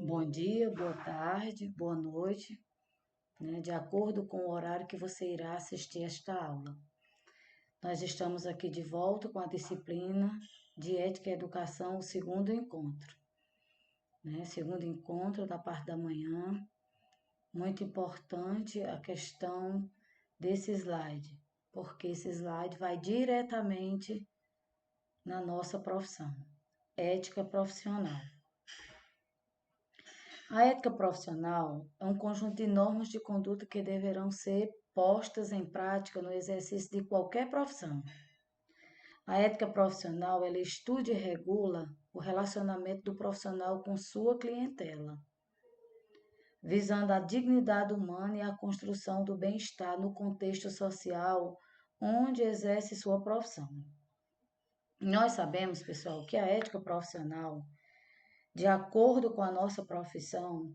Bom dia, boa tarde, boa noite, né, de acordo com o horário que você irá assistir esta aula. Nós estamos aqui de volta com a disciplina de Ética e Educação, o segundo encontro, né? Segundo encontro da parte da manhã. Muito importante a questão desse slide, porque esse slide vai diretamente na nossa profissão, ética profissional. A ética profissional é um conjunto de normas de conduta que deverão ser postas em prática no exercício de qualquer profissão. A ética profissional, ela estuda e regula o relacionamento do profissional com sua clientela, visando a dignidade humana e a construção do bem-estar no contexto social onde exerce sua profissão. Nós sabemos, pessoal, que a ética profissional, de acordo com a nossa profissão,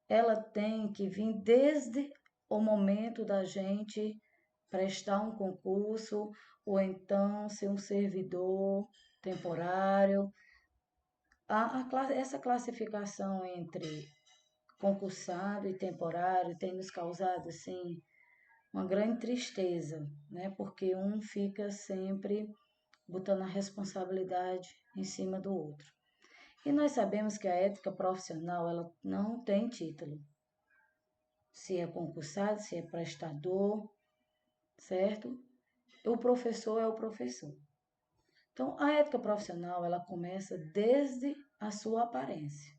ela tem que vir desde o momento da gente prestar um concurso ou então ser um servidor temporário. Essa classificação entre concursado e temporário tem nos causado assim uma grande tristeza, né? Porque um fica sempre botando a responsabilidade em cima do outro. E nós sabemos que a ética profissional ela não tem título. Se é concursado, se é prestador, certo? O professor é o professor. Então, a ética profissional, ela começa desde a sua aparência.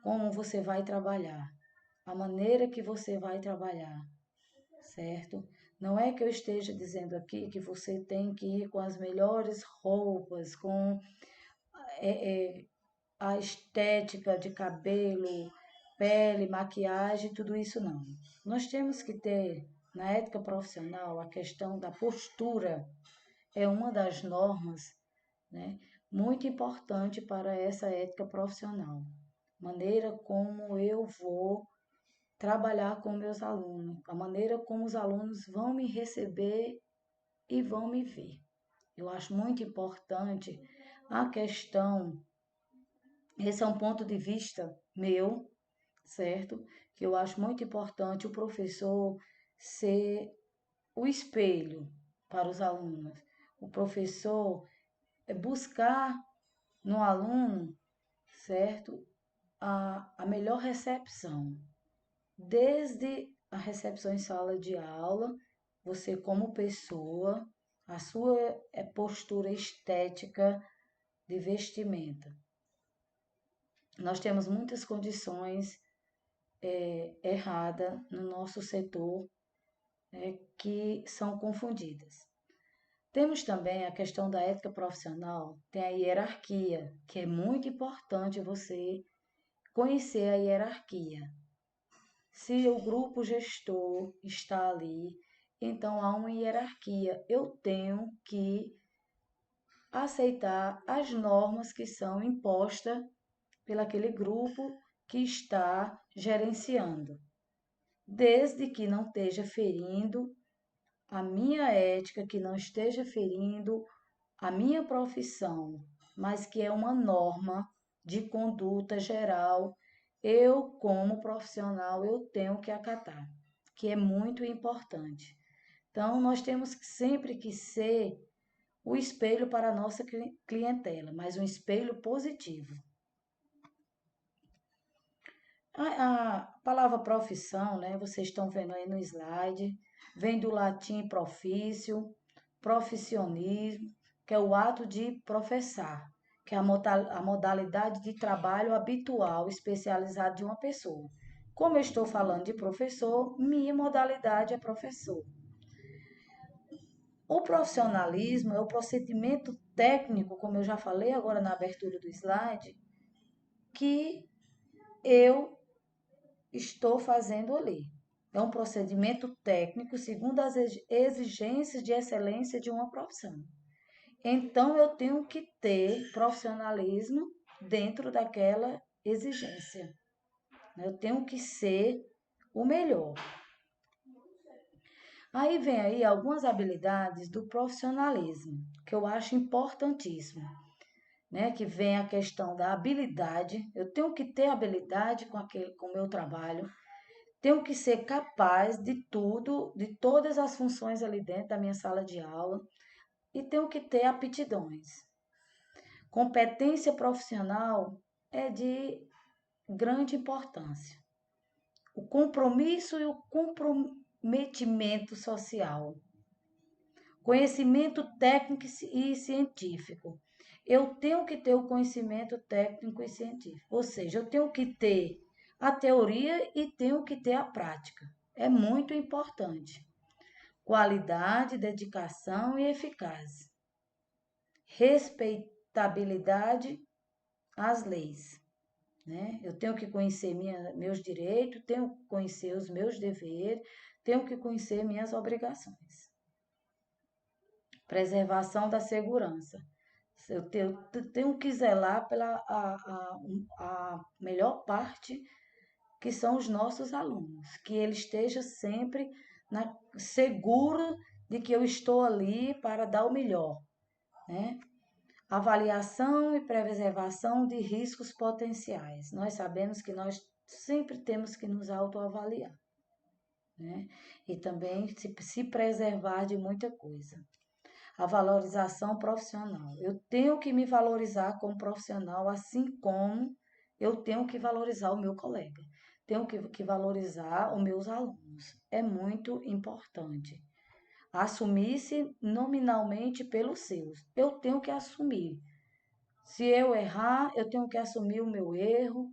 Como você vai trabalhar, a maneira que você vai trabalhar, certo? Não é que eu esteja dizendo aqui que você tem que ir com as melhores roupas, com a estética de cabelo, pele, maquiagem, tudo isso não. Nós temos que ter, na ética profissional, a questão da postura é uma das normas, né, muito importante para essa ética profissional. Maneira como eu vou trabalhar com meus alunos, a maneira como os alunos vão me receber e vão me ver. Eu acho muito importante a questão, esse é um ponto de vista meu, certo? Que eu acho muito importante o professor ser o espelho para os alunos. O professor é buscar no aluno, certo? A melhor recepção. Desde a recepção em sala de aula, você como pessoa, a sua postura estética de vestimenta. Nós temos muitas condições erradas no nosso setor que são confundidas. Temos também a questão da ética profissional, tem a hierarquia, que é muito importante você conhecer a hierarquia. Se o grupo gestor está ali, então há uma hierarquia. Eu tenho que aceitar as normas que são impostas pelaquele grupo que está gerenciando, desde que não esteja ferindo a minha ética, que não esteja ferindo a minha profissão, mas que é uma norma de conduta geral, eu, como profissional, eu tenho que acatar, que é muito importante. Então, nós temos sempre que ser o espelho para a nossa clientela, mas um espelho positivo. A palavra profissão, né? Vocês estão vendo aí no slide, vem do latim profício, profissionismo, que é o ato de professar, que é a modalidade de trabalho habitual, especializado de uma pessoa. Como eu estou falando de professor, minha modalidade é professor. O profissionalismo é o procedimento técnico, como eu já falei agora na abertura do slide, que eu estou fazendo ali. É um procedimento técnico segundo as exigências de excelência de uma profissão. Então, eu tenho que ter profissionalismo dentro daquela exigência. Eu tenho que ser o melhor. Aí vem aí algumas habilidades do profissionalismo, que eu acho importantíssimo. né? Que vem a questão da habilidade. Eu tenho que ter habilidade com o meu trabalho. Tenho que ser capaz de tudo, de todas as funções ali dentro da minha sala de aula. E tenho que ter aptidões. Competência profissional é de grande importância. O compromisso e o comprometimento social. Conhecimento técnico e científico. Eu tenho que ter o conhecimento técnico e científico, ou seja, eu tenho que ter a teoria e tenho que ter a prática. É muito importante. Qualidade, dedicação e eficácia. Respeitabilidade às leis. Né? Eu tenho que conhecer meus direitos, tenho que conhecer os meus deveres, tenho que conhecer minhas obrigações. Preservação da segurança. Eu tenho que zelar pela a melhor parte, que são os nossos alunos, que ele esteja sempre seguro de que eu estou ali para dar o melhor, né? Avaliação e preservação de riscos potenciais. Nós sabemos que nós sempre temos que nos autoavaliar, né? E também se preservar de muita coisa. A valorização profissional. Eu tenho que me valorizar como profissional, assim como eu tenho que valorizar o meu colega. Tenho que valorizar os meus alunos. É muito importante. Assumir-se nominalmente pelos seus. Eu tenho que assumir. Se eu errar, eu tenho que assumir o meu erro.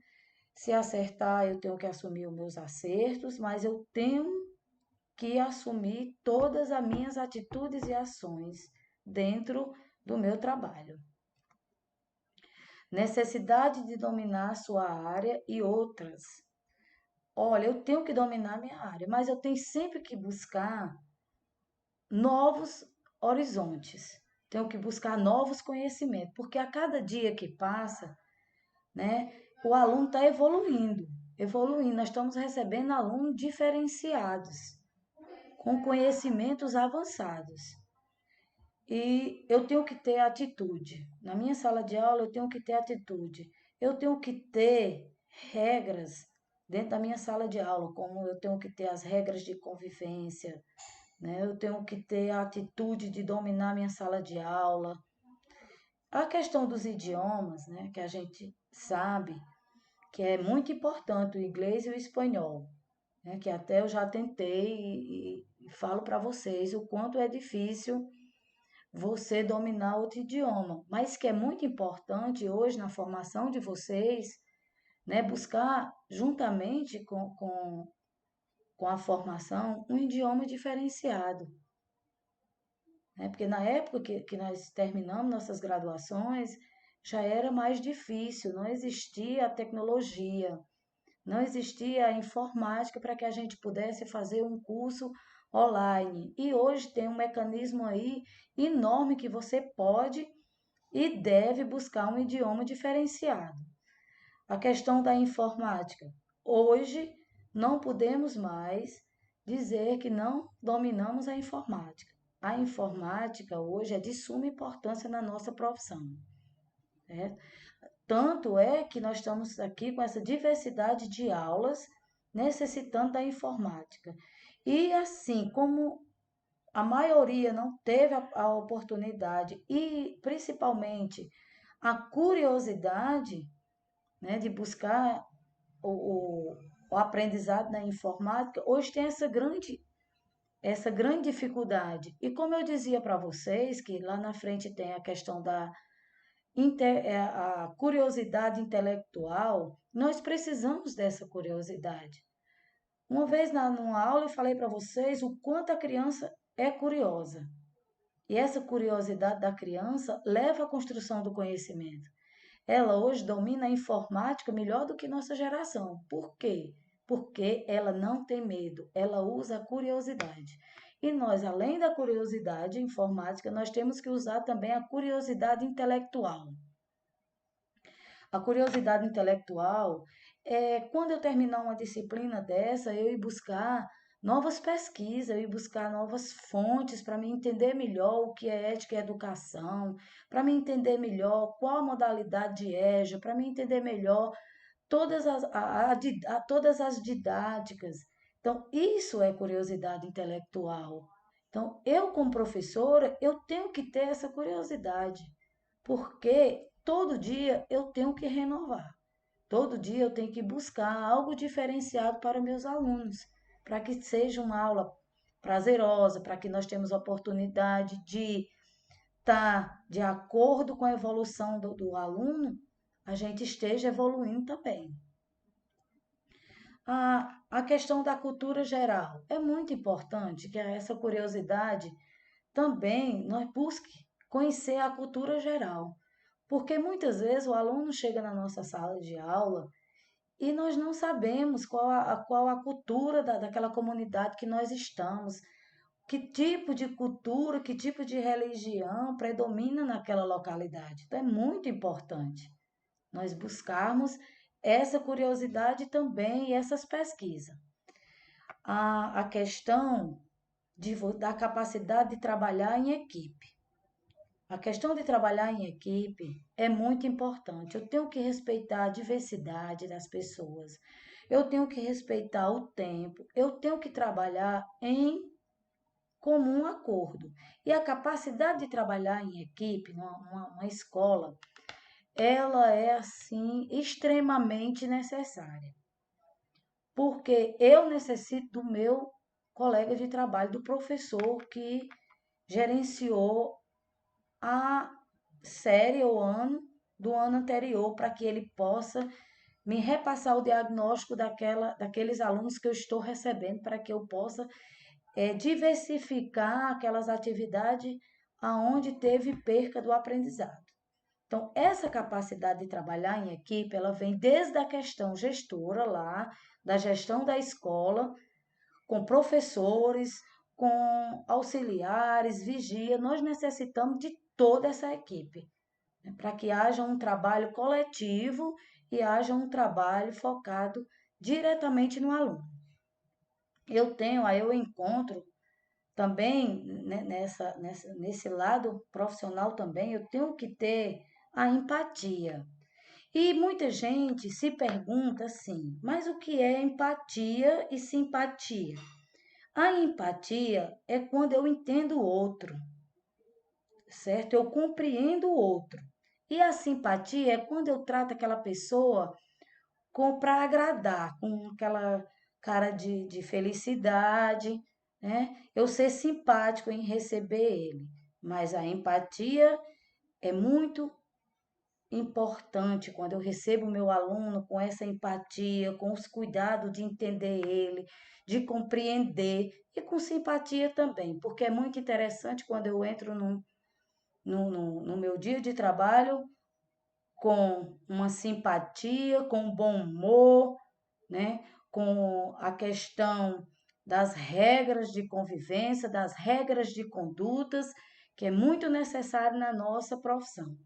Se acertar, eu tenho que assumir os meus acertos, mas eu tenho que assumir todas as minhas atitudes e ações dentro do meu trabalho. Necessidade de dominar a sua área e outras. Olha, eu tenho que dominar minha área, mas eu tenho sempre que buscar novos horizontes. Tenho que buscar novos conhecimentos, porque a cada dia que passa, né, o aluno está evoluindo, evoluindo. Nós estamos recebendo alunos diferenciados, com conhecimentos avançados. E eu tenho que ter atitude. Na minha sala de aula, eu tenho que ter atitude. Eu tenho que ter regras dentro da minha sala de aula, como eu tenho que ter as regras de convivência, né? Eu tenho que ter a atitude de dominar minha sala de aula. A questão dos idiomas, né, que a gente sabe que é muito importante o inglês e o espanhol, né, que até eu já tentei e falo para vocês o quanto é difícil você dominar outro idioma, mas que é muito importante hoje na formação de vocês, né, buscar juntamente com a formação um idioma diferenciado, né, porque na época que nós terminamos nossas graduações já era mais difícil, não existia a tecnologia, não existia a informática para que a gente pudesse fazer um curso online. E hoje tem um mecanismo aí enorme que você pode e deve buscar um idioma diferenciado. A questão da informática. Hoje não podemos mais dizer que não dominamos a informática. A informática hoje é de suma importância na nossa profissão, né? Tanto é que nós estamos aqui com essa diversidade de aulas necessitando da informática. E assim, como a maioria não teve a oportunidade e principalmente a curiosidade, né, de buscar o aprendizado na informática, hoje tem essa grande dificuldade. E como eu dizia para vocês, que lá na frente tem a questão a curiosidade intelectual, nós precisamos dessa curiosidade. Uma vez numa aula eu falei para vocês o quanto a criança é curiosa. E essa curiosidade da criança leva à construção do conhecimento. Ela hoje domina a informática melhor do que nossa geração. Por quê? Porque ela não tem medo, ela usa a curiosidade. E nós, além da curiosidade informática, nós temos que usar também a curiosidade intelectual. A curiosidade intelectual é quando eu terminar uma disciplina dessa, eu ir buscar novas pesquisas, eu ir buscar novas fontes para me entender melhor o que é ética e educação, para me entender melhor qual a modalidade de EJA, para me entender melhor todas as didáticas. Então, isso é curiosidade intelectual. Então, eu, como professora, eu tenho que ter essa curiosidade, porque todo dia eu tenho que renovar. Todo dia eu tenho que buscar algo diferenciado para meus alunos, para que seja uma aula prazerosa, para que nós tenhamos oportunidade de estar de acordo com a evolução do aluno, a gente esteja evoluindo também. A questão da cultura geral é muito importante que essa curiosidade também nós busque conhecer a cultura geral, porque muitas vezes o aluno chega na nossa sala de aula e nós não sabemos qual a cultura daquela comunidade que nós estamos, que tipo de cultura, que tipo de religião predomina naquela localidade. Então é muito importante nós buscarmos essa curiosidade também e essas pesquisas. A questão da capacidade de trabalhar em equipe. A questão de trabalhar em equipe é muito importante. Eu tenho que respeitar a diversidade das pessoas. Eu tenho que respeitar o tempo. Eu tenho que trabalhar em comum acordo. E a capacidade de trabalhar em equipe, uma escola, ela é assim extremamente necessária. Porque eu necessito do meu colega de trabalho, do professor que gerenciou a série ou ano do ano anterior, para que ele possa me repassar o diagnóstico daqueles alunos que eu estou recebendo, para que eu possa diversificar aquelas atividades aonde teve perca do aprendizado. Então, essa capacidade de trabalhar em equipe, ela vem desde a questão gestora lá, da gestão da escola, com professores, com auxiliares, vigia. Nós necessitamos de toda essa equipe, né, para que haja um trabalho coletivo e haja um trabalho focado diretamente no aluno. Aí eu encontro também, né, nesse lado profissional também, eu tenho que ter a empatia. E muita gente se pergunta assim, mas o que é empatia e simpatia? A empatia é quando eu entendo o outro, certo? Eu compreendo o outro. E a simpatia é quando eu trato aquela pessoa para agradar, com aquela cara de felicidade, né? Eu ser simpático em receber ele. Mas a empatia é muito importante quando eu recebo o meu aluno com essa empatia, com os cuidados de entender ele, de compreender e com simpatia também, porque é muito interessante quando eu entro no meu dia de trabalho com uma simpatia, com um bom humor, né? Com a questão das regras de convivência, das regras de condutas, que é muito necessário na nossa profissão.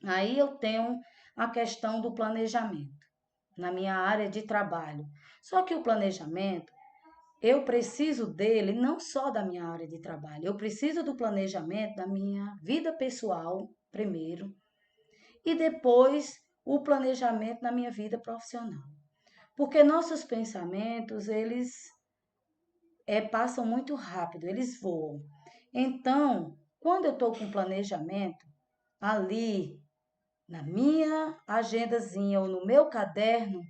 Aí eu tenho a questão do planejamento na minha área de trabalho. Só que o planejamento, eu preciso dele não só da minha área de trabalho, eu preciso do planejamento da minha vida pessoal, primeiro, e depois o planejamento na minha vida profissional. Porque nossos pensamentos, eles passam muito rápido, eles voam. Então, quando eu estou com planejamento, ali na minha agendazinha ou no meu caderno,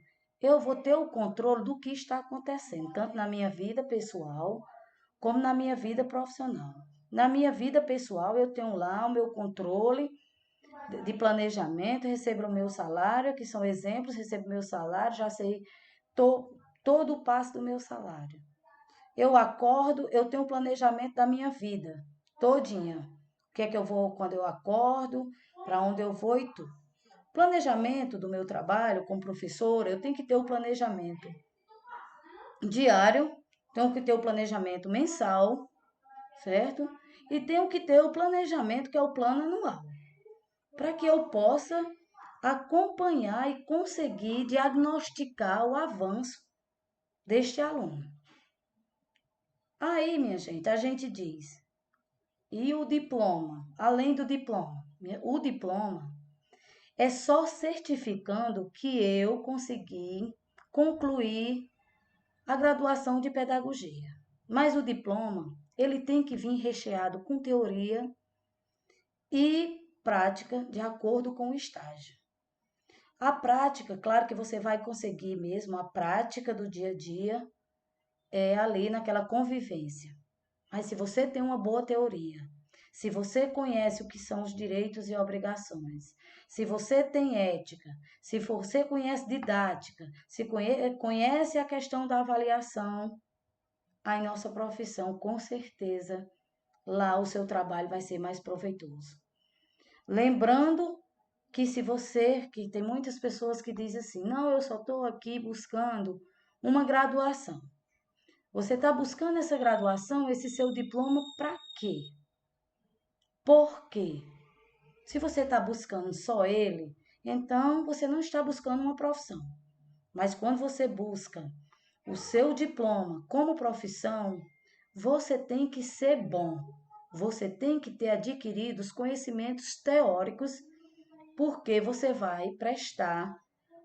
eu vou ter o controle do que está acontecendo, tanto na minha vida pessoal como na minha vida profissional. Na minha vida pessoal, eu tenho lá o meu controle de planejamento, recebo o meu salário, que são exemplos, recebo o meu salário, já sei todo o passo do meu salário. Eu acordo, eu tenho um planejamento da minha vida todinha. O que é que eu vou quando eu acordo, para onde eu vou e tudo. Planejamento do meu trabalho como professora, eu tenho que ter o planejamento diário, tenho que ter o planejamento mensal, certo? E tenho que ter o planejamento que é o plano anual, para que eu possa acompanhar e conseguir diagnosticar o avanço deste aluno. Aí, minha gente, a gente diz, e o diploma? Além do diploma, o diploma é só certificando que eu consegui concluir a graduação de pedagogia. Mas o diploma, ele tem que vir recheado com teoria e prática de acordo com o estágio. A prática, claro que você vai conseguir mesmo, a prática do dia a dia é ali naquela convivência. Mas se você tem uma boa teoria, se você conhece o que são os direitos e obrigações, se você tem ética, se você conhece didática, se conhece a questão da avaliação, aí nossa profissão, com certeza, lá o seu trabalho vai ser mais proveitoso. Lembrando que se você, que tem muitas pessoas que dizem assim, não, eu só estou aqui buscando uma graduação. Você está buscando essa graduação, esse seu diploma, para quê? Por quê? Se você está buscando só ele, então você não está buscando uma profissão. Mas quando você busca o seu diploma como profissão, você tem que ser bom. Você tem que ter adquirido os conhecimentos teóricos, porque você vai prestar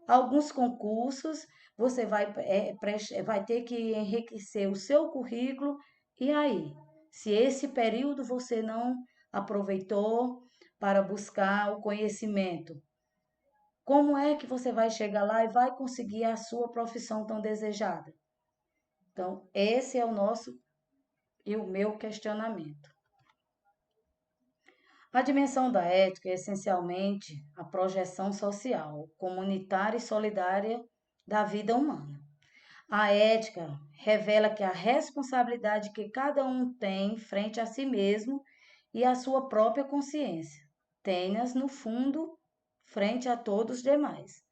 alguns concursos, você vai ter que enriquecer o seu currículo. E aí, se esse período você não aproveitou para buscar o conhecimento, como é que você vai chegar lá e vai conseguir a sua profissão tão desejada? Então, esse é o nosso e o meu questionamento. A dimensão da ética é essencialmente a projeção social, comunitária e solidária da vida humana. A ética revela que a responsabilidade que cada um tem frente a si mesmo e à sua própria consciência, tem-nas no fundo frente a todos os demais.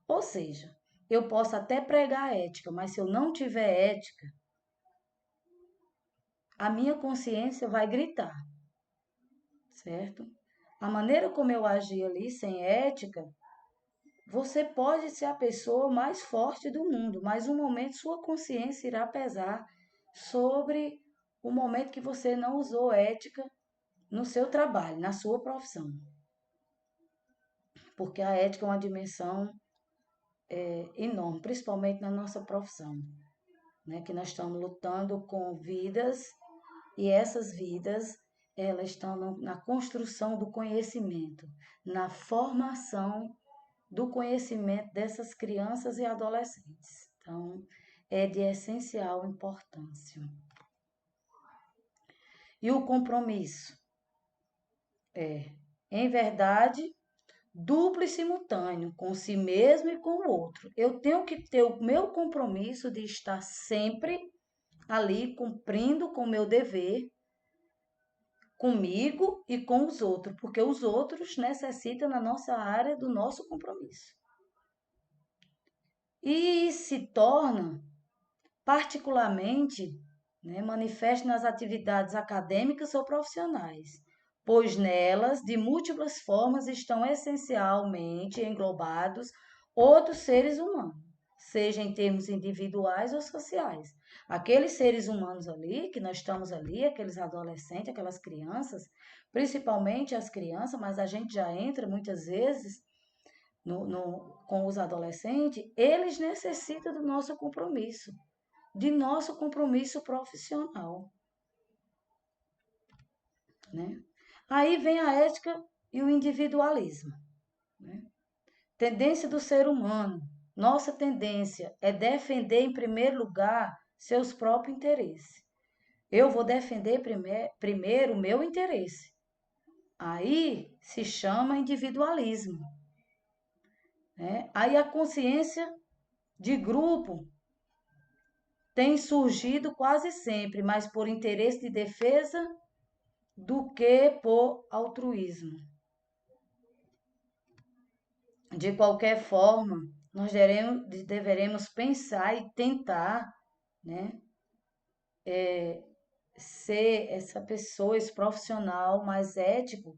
Ou seja, eu posso até pregar a ética, mas se eu não tiver ética, a minha consciência vai gritar, certo? A maneira como eu agi ali sem ética, você pode ser a pessoa mais forte do mundo, mas um momento sua consciência irá pesar sobre o momento que você não usou ética no seu trabalho, na sua profissão. Porque a ética é uma dimensão enorme, principalmente na nossa profissão, né? Que nós estamos lutando com vidas e essas vidas elas estão na construção do conhecimento, na formação do conhecimento dessas crianças e adolescentes. Então, é de essencial importância. E o compromisso é, em verdade, duplo e simultâneo, com si mesmo e com o outro. Eu tenho que ter o meu compromisso de estar sempre ali cumprindo com o meu dever, comigo e com os outros, porque os outros necessitam na nossa área do nosso compromisso. E se torna particularmente, né, manifesta nas atividades acadêmicas ou profissionais, pois nelas, de múltiplas formas, estão essencialmente englobados outros seres humanos, seja em termos individuais ou sociais. Aqueles seres humanos ali, que nós estamos ali, aqueles adolescentes, aquelas crianças, principalmente as crianças, mas a gente já entra muitas vezes com os adolescentes, eles necessitam do nosso compromisso, de nosso compromisso profissional, né? Aí vem a ética e o individualismo, né? Tendência do ser humano. Nossa tendência é defender em primeiro lugar seus próprios interesses. Eu vou defender primeiro o meu interesse. Aí se chama individualismo, né? Aí a consciência de grupo tem surgido quase sempre, mas por interesse de defesa do que por altruísmo. De qualquer forma, nós deveremos pensar e tentar, né, ser essa pessoa, esse profissional mais ético,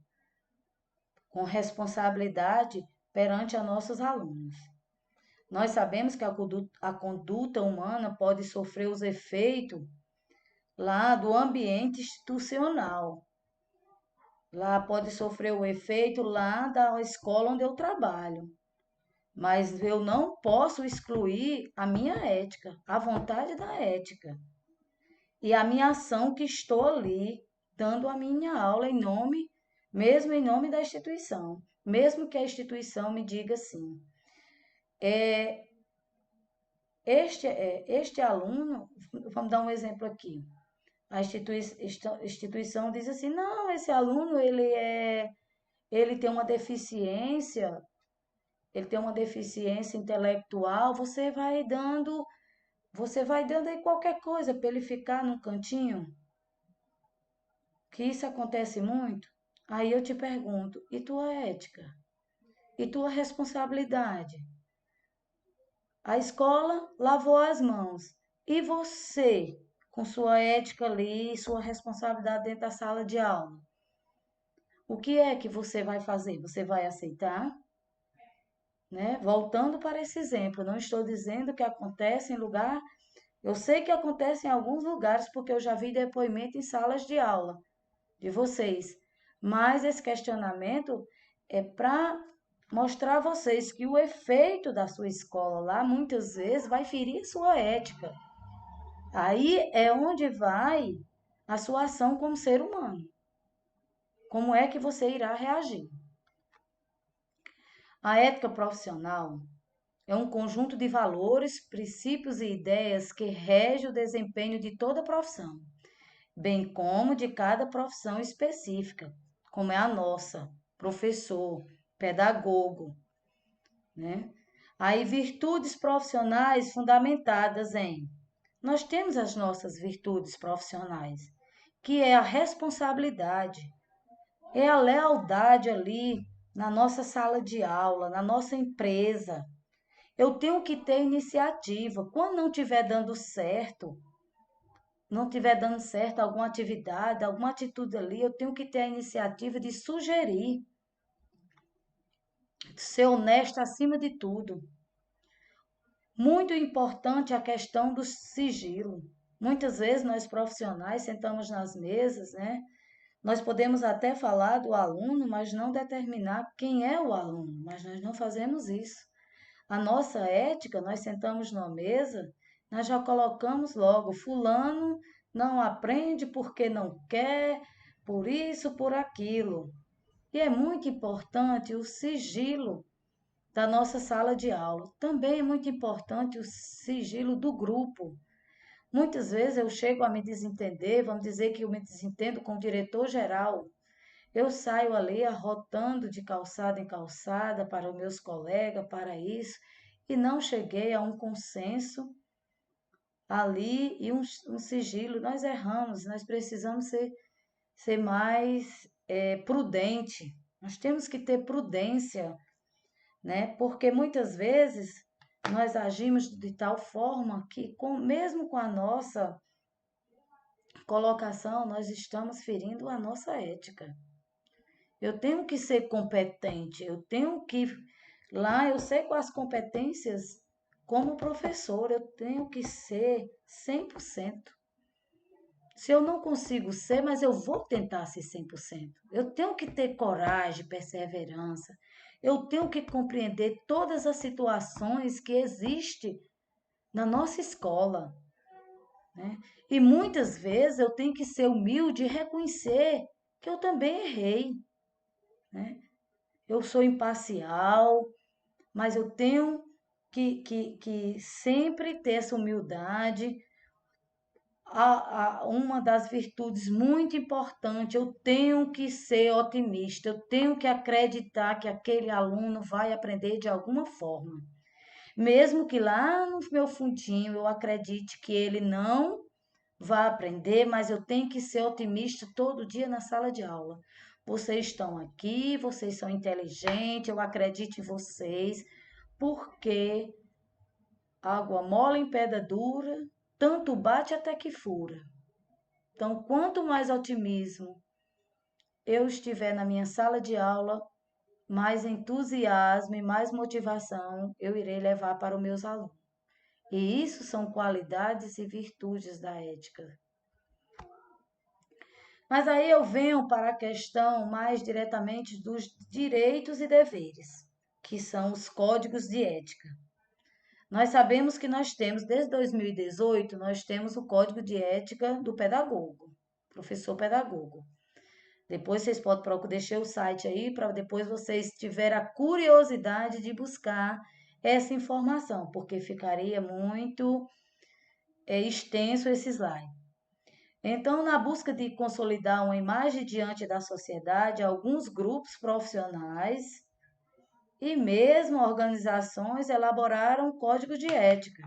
com responsabilidade perante a nossos alunos. Nós sabemos que a conduta humana pode sofrer os efeitos lá do ambiente institucional. Lá pode sofrer o efeito lá da escola onde eu trabalho. Mas eu não posso excluir a minha ética, a vontade da ética e a minha ação que estou ali dando a minha aula em nome, mesmo em nome da instituição, mesmo que a instituição me diga assim. Este aluno, vamos dar um exemplo aqui. A instituição diz assim: não, esse aluno ele tem uma deficiência, ele tem uma deficiência intelectual, você vai dando aí qualquer coisa para ele ficar num cantinho, que isso acontece muito. Aí eu te pergunto, e tua ética? E tua responsabilidade? A escola lavou as mãos. E você, com sua ética ali, sua responsabilidade dentro da sala de aula? O que é que você vai fazer? Você vai aceitar? Né? Voltando para esse exemplo, não estou dizendo que acontece em lugar. Eu sei que acontece em alguns lugares, porque eu já vi depoimento em salas de aula de vocês. Mas esse questionamento é para mostrar a vocês que o efeito da sua escola lá, muitas vezes, vai ferir sua ética. Aí é onde vai a sua ação como ser humano. Como é que você irá reagir? A ética profissional é um conjunto de valores, princípios e ideias que rege o desempenho de toda profissão, bem como de cada profissão específica, como é a nossa, professor, pedagogo, né? Aí, virtudes profissionais fundamentadas em. Nós temos as nossas virtudes profissionais, que é a responsabilidade, é a lealdade ali na nossa sala de aula, na nossa empresa. Eu tenho que ter iniciativa. Quando não tiver dando certo alguma atividade, alguma atitude ali, eu tenho que ter a iniciativa de sugerir, ser honesta acima de tudo. Muito importante a questão do sigilo. Muitas vezes nós profissionais sentamos nas mesas, né? Nós podemos até falar do aluno, mas não determinar quem é o aluno, mas nós não fazemos isso. A nossa ética, nós sentamos numa mesa, nós já colocamos logo, fulano não aprende porque não quer, por isso, por aquilo. E é muito importante o sigilo da nossa sala de aula. Também é muito importante o sigilo do grupo. Muitas vezes eu chego a me desentender, vamos dizer que eu me desentendo com o diretor geral. Eu saio ali arrotando de calçada em calçada para os meus colegas, para isso, e não cheguei a um consenso ali e um sigilo. Nós erramos, nós precisamos ser mais prudente. Nós temos que ter prudência, né? Porque muitas vezes nós agimos de tal forma que, mesmo com a nossa colocação, nós estamos ferindo a nossa ética. Eu tenho que ser competente, eu tenho que. Lá eu sei quais competências, como professor, eu tenho que ser 100%. Se eu não consigo ser, mas eu vou tentar ser 100%. Eu tenho que ter coragem, perseverança. Eu tenho que compreender todas as situações que existem na nossa escola, né? E muitas vezes eu tenho que ser humilde e reconhecer que eu também errei, né? Eu sou imparcial, mas eu tenho que sempre ter essa humildade. Uma das virtudes muito importantes, eu tenho que ser otimista, eu tenho que acreditar que aquele aluno vai aprender de alguma forma. Mesmo que lá no meu fundinho eu acredite que ele não vai aprender, mas eu tenho que ser otimista todo dia na sala de aula. Vocês estão aqui, vocês são inteligentes, eu acredito em vocês, porque água mole em pedra dura, tanto bate até que fura. Então, quanto mais otimismo eu estiver na minha sala de aula, mais entusiasmo e mais motivação eu irei levar para os meus alunos. E isso são qualidades e virtudes da ética. Mas aí eu venho para a questão mais diretamente dos direitos e deveres, que são os códigos de ética. Nós sabemos que nós temos, desde 2018, nós temos o Código de Ética do Pedagogo, professor pedagogo. Depois vocês podem procurar, deixei o site aí para depois vocês tiverem a curiosidade de buscar essa informação, porque ficaria muito extenso esse slide. Então, na busca de consolidar uma imagem diante da sociedade, alguns grupos profissionais e mesmo organizações elaboraram um código de ética.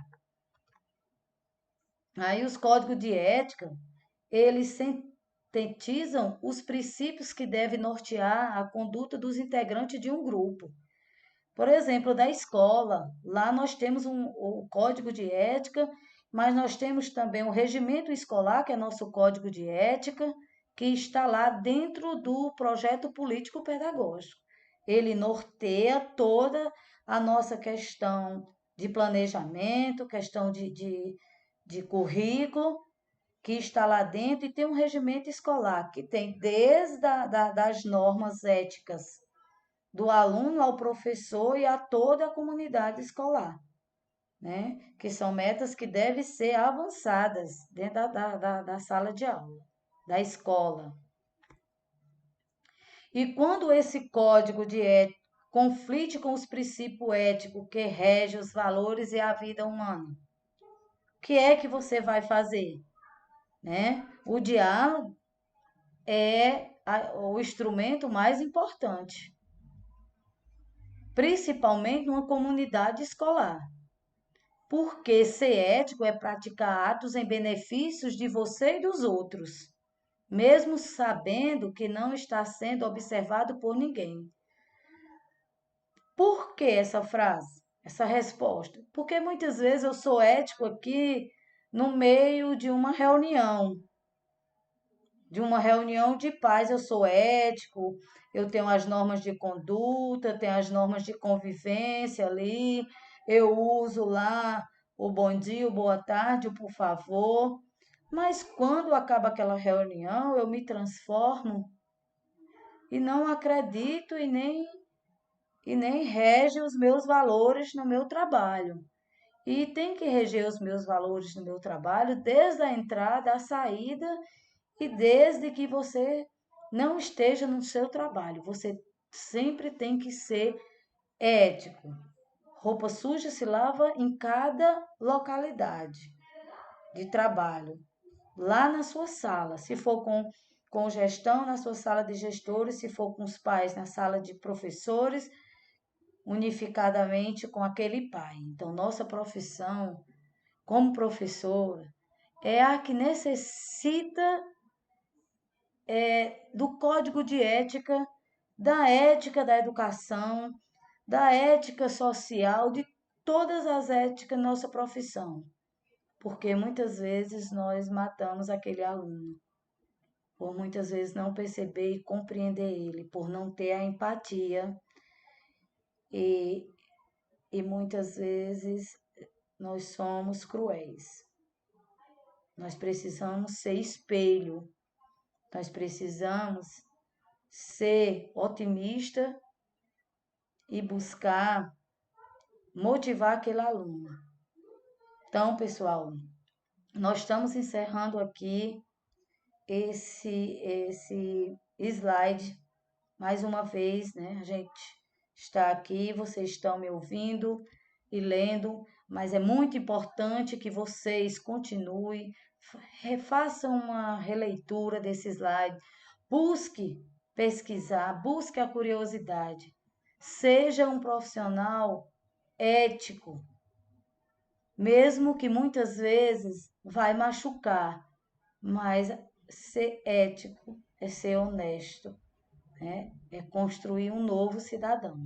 Aí os códigos de ética, eles sintetizam os princípios que devem nortear a conduta dos integrantes de um grupo. Por exemplo, da escola, lá nós temos o código de ética, mas nós temos também o regimento escolar, que é nosso código de ética, que está lá dentro do projeto político-pedagógico. Ele norteia toda a nossa questão de planejamento, questão de currículo, que está lá dentro, e tem um regimento escolar, que tem desde das normas éticas do aluno ao professor e a toda a comunidade escolar, né? Que são metas que devem ser avançadas dentro da sala de aula, da escola. E quando esse código de ética conflite com os princípios éticos que regem os valores e a vida humana, o que é que você vai fazer? Né? O diálogo é o instrumento mais importante, principalmente numa comunidade escolar. Porque ser ético é praticar atos em benefícios de você e dos outros, mesmo sabendo que não está sendo observado por ninguém. Por que essa frase, essa resposta? Porque muitas vezes eu sou ético aqui no meio de uma reunião de paz, eu sou ético, eu tenho as normas de conduta, tenho as normas de convivência ali, eu uso lá o bom dia, o boa tarde, o por favor. Mas quando acaba aquela reunião, eu me transformo e não acredito e nem rege os meus valores no meu trabalho. E tem que reger os meus valores no meu trabalho desde a entrada, a saída e desde que você não esteja no seu trabalho. Você sempre tem que ser ético. Roupa suja se lava em cada localidade de trabalho. Lá na sua sala, se for com gestão, na sua sala de gestores, se for com os pais, na sala de professores, unificadamente com aquele pai. Então, nossa profissão como professora é a que necessita do código de ética, da ética da educação, da ética social, de todas as éticas da nossa profissão. Porque muitas vezes nós matamos aquele aluno, por muitas vezes não perceber e compreender ele, por não ter a empatia e, e muitas vezes nós somos cruéis. Nós precisamos ser espelho, nós precisamos ser otimista e buscar motivar aquele aluno. Então, pessoal, nós estamos encerrando aqui esse slide mais uma vez, né? A gente está aqui, vocês estão me ouvindo e lendo, mas é muito importante que vocês continuem, façam uma releitura desse slide, busque pesquisar, busque a curiosidade, seja um profissional ético, mesmo que muitas vezes vai machucar, mas ser ético é ser honesto, né? É construir um novo cidadão.